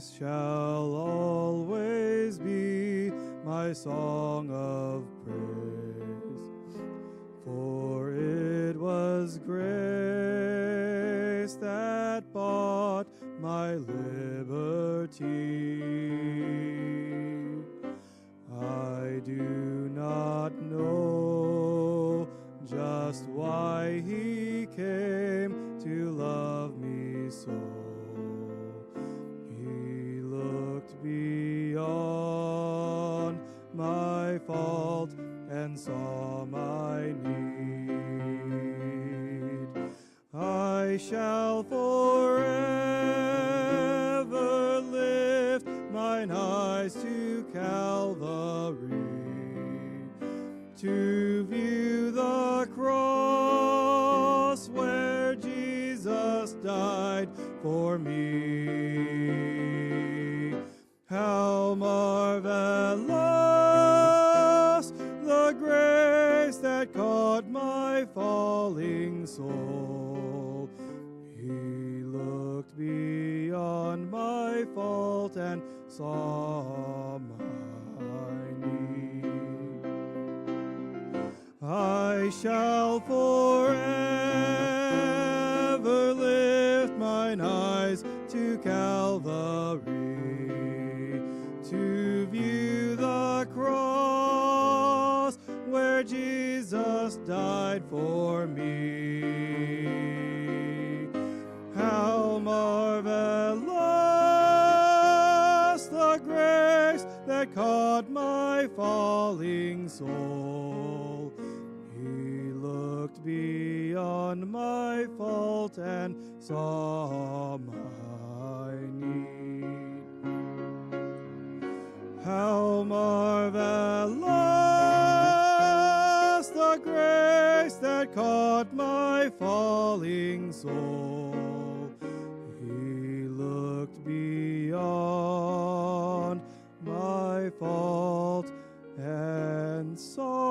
voice shall always be my song of praise. For it was grace that bought my liberty. I do not know just why he came to love me so. He looked beyond my fault and saw my need. I shall forever lift mine eyes to Calvary, to view the cross where Jesus died for me. How marvelous the grace that caught my falling soul. He looked beyond my fault and saw my need. I shall forever lift mine eyes to Calvary, to view the cross where Jesus died for me. How marvelous the grace that caught my falling soul. He looked beyond my fault and saw my need. How marvelous the grace that caught my falling soul. He looked beyond my fault and saw